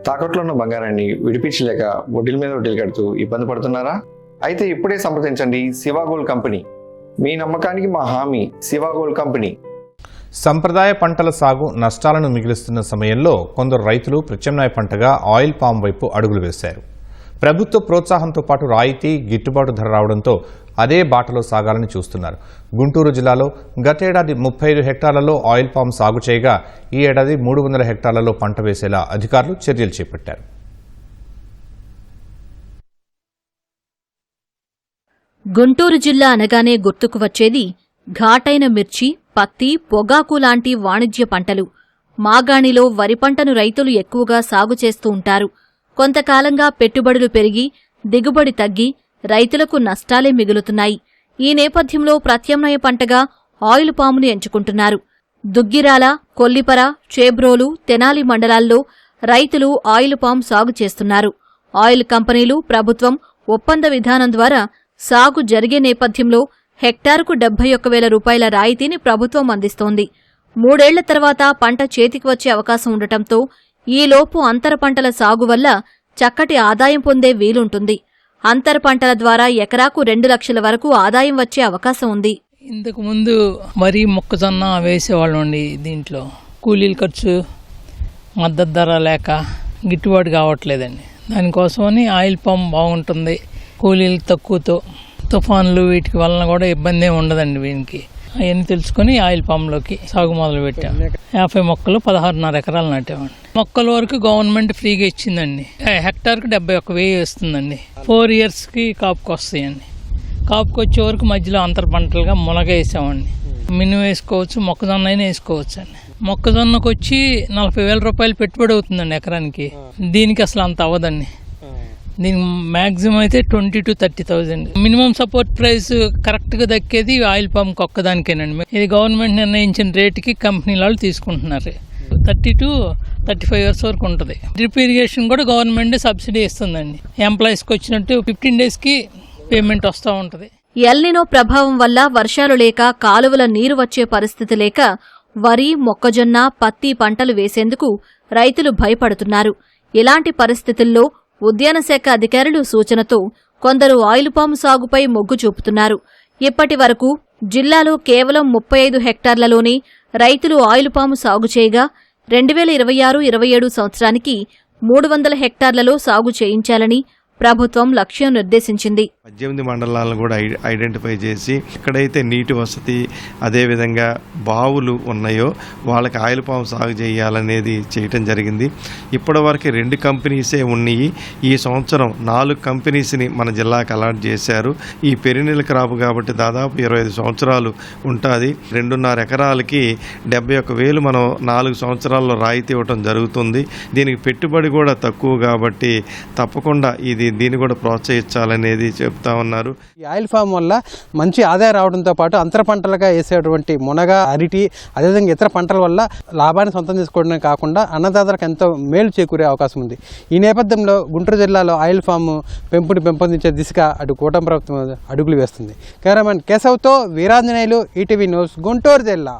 తాకట్లో ఉన్న బంగారాన్ని విడిపించలేక వడ్డీల మీద వడ్డీలు కడుతూ ఇబ్బంది పడుతున్నారా? అయితే ఇప్పుడే సంప్రదించండి శివ గోల్డ్ కంపెనీ. మీ నమ్మకానికి మా హామీ శివ గోల్డ్ కంపెనీ. సంప్రదాయ పంటల సాగు నష్టాలను మిగిలిస్తున్న సమయంలో కొందరు రైతులు ప్రత్యామ్నాయ పంటగా ఆయిల్ పామ్ వైపు అడుగులు వేశారు. ప్రభుత్వ ప్రోత్సాహంతో పాటు రాయితీ, గిట్టుబాటు ధర రావడంతో అదే బాటలో సాగాలని చూస్తున్నారు. గుంటూరు జిల్లాలో గతేడాది 35 హెక్టార్లలో ఆయిల్ పామ్ సాగు చేయగా ఈ ఏడాది 300 హెక్టార్లలో పంట వేసేలా అధికారులు చర్యలు చేపట్టారు. గుంటూరు జిల్లా అనగానే గుర్తుకు వచ్చేది ఘాటైన మిర్చి, పత్తి, పొగాకు లాంటి వాణిజ్య పంటలు. మాగాణిలో వరి పంటను రైతులు ఎక్కువగా సాగు చేస్తూ ఉంటారు. కొంతకాలంగా పెట్టుబడులు పెరిగి దిగుబడి తగ్గి రైతులకు నష్టాలే మిగులుతున్నాయి. ఈ నేపథ్యంలో ప్రత్యామ్నాయ పంటగా ఆయిల్ పామును ఎంచుకుంటున్నారు. దుగ్గిరాల, కొల్లిపర, చేబ్రోలు, తెనాలి మండలాల్లో రైతులు ఆయిల్ పామ్ సాగు చేస్తున్నారు. ఆయిల్ కంపెనీలు, ప్రభుత్వం ఒప్పంద విధానం ద్వారా సాగు జరిగే నేపథ్యంలో హెక్టారుకు 71,000 రూపాయల రాయితీని ప్రభుత్వం అందిస్తోంది. 3 ఏళ్ల తర్వాత పంట చేతికి వచ్చే అవకాశం ఉండటంతో ఈలోపు అంతర పంటల సాగు వల్ల చక్కటి ఆదాయం పొందే వీలుంటుంది. అంతర పంటల ద్వారా ఎకరాకు 2 లక్షల వరకు ఆదాయం వచ్చే అవకాశం ఉంది. ఇంతకు ముందు వరి, మొక్కజొన్న వేసేవాళ్ళం అండి. దీంట్లో కూలీల ఖర్చు, మద్దతు ధర లేక గిట్టుబాటు కావట్లేదండి. దానికోసమని ఆయిల్ పామ్ బాగుంటుంది. కూలీలు తక్కువతో, తుఫాన్లు వీటికి వలన కూడా ఇబ్బంది ఏమి ఉండదండి. వీనికి అవన్నీ తెలుసుకొని ఆయిల్ పామ్లోకి సాగు మొదలు పెట్టాం. 50 మొక్కలు 16.5 ఎకరాలు నాటామండి. మొక్కల వరకు గవర్నమెంట్ ఫ్రీగా ఇచ్చిందండి. హెక్టార్కి 71,000 వస్తుందండి. 4 ఇయర్స్కి కాపుకి వస్తాయండి. కాపుకి వచ్చే వరకు మధ్యలో అంతర పంటలుగా మునగ వేసామండి. మినుము వేసుకోవచ్చు, మొక్కజొన్న అయినా వేసుకోవచ్చు అండి. మొక్కజొన్నకు వచ్చి 40,000 రూపాయలు పెట్టుబడి అవుతుందండి ఎకరానికి. దీనికి అసలు అంత అవ్వదండి. దీనికి మ్యాక్సిమం అయితే 20,000 to 30,000. మినిమం సపోర్ట్ ప్రైస్ కరెక్ట్గా దక్కేది ఆయిల్ పంప్ ఒక్కదానికేనండి. ఇది గవర్నమెంట్ నిర్ణయించిన రేటుకి కంపెనీ వాళ్ళు తీసుకుంటున్నారు. 30 to 35 years వరకు ఉంటుంది. డ్రిప్ ఇరిగేషన్ కూడా గవర్నమెంట్ సబ్సిడీ ఇస్తుందండి. ఎంప్లాయీస్కి వచ్చినట్టు 15 daysకి పేమెంట్ వస్తూ ఉంటుంది. ఎల్నినో ప్రభావం వల్ల వర్షాలు లేక, కాలువల నీరు వచ్చే పరిస్థితి లేక వరి, మొక్కజొన్న, పత్తి పంటలు వేసేందుకు రైతులు భయపడుతున్నారు. ఇలాంటి పరిస్థితుల్లో ఉద్యాన శాఖ అధికారులు సూచనతో కొందరు ఆయిల్ పామ్ సాగుపై మొగ్గు చూపుతున్నారు. ఇప్పటి వరకు జిల్లాలో కేవలం 35 హెక్టార్లలోనే రైతులు ఆయిల్ పాము సాగు చేయగా 2026-27 సంవత్సరానికి 300 హెక్టార్లలో సాగు చేయించాలని ప్రభుత్వం లక్ష్యం నిర్దేశించింది. 18 మండలాలను కూడా ఐడెంటిఫై చేసి ఎక్కడైతే నీటి వసతి, అదేవిధంగా బావులు ఉన్నాయో వాళ్ళకి ఆయిల్ పామ్ సాగు చేయాలనేది చేయటం జరిగింది. ఇప్పటివరకు 2 కంపెనీసే ఉన్నాయి. ఈ సంవత్సరం 4 కంపెనీస్ని మన జిల్లాకు అలాట్ చేశారు. ఈ పెరినెల క్రాప్ కాబట్టి దాదాపు 25 సంవత్సరాలు ఉంటుంది. 2.5 ఎకరాలకి 71,000 మనం 4 సంవత్సరాల్లో రాయితీ ఇవ్వటం జరుగుతుంది. దీనికి పెట్టుబడి కూడా తక్కువ కాబట్టి తప్పకుండా దీన్ని కూడా ప్రోత్సహించాలనేది చెప్తా ఉన్నారు. ఈ ఆయిల్ ఫామ్ వల్ల మంచి ఆదాయం రావడంతో పాటు అంతర పంటలుగా వేసేటువంటి మునగ, అరటి, అదేవిధంగా ఇతర పంటల వల్ల లాభాన్ని సొంతం చేసుకోవడమే కాకుండా అన్నదాతలకు ఎంతో మేలు చేకూరే అవకాశం ఉంది. ఈ నేపథ్యంలో గుంటూరు జిల్లాలో ఆయిల్ ఫామ్ పెంపొందించే దిశగా అటు కూటమి ప్రభుత్వం అడుగులు వేస్తుంది. కెమెరామెన్ కేశవ్తో వీరాంజనేయులు, ఈటీవీ న్యూస్, గుంటూరు జిల్లా.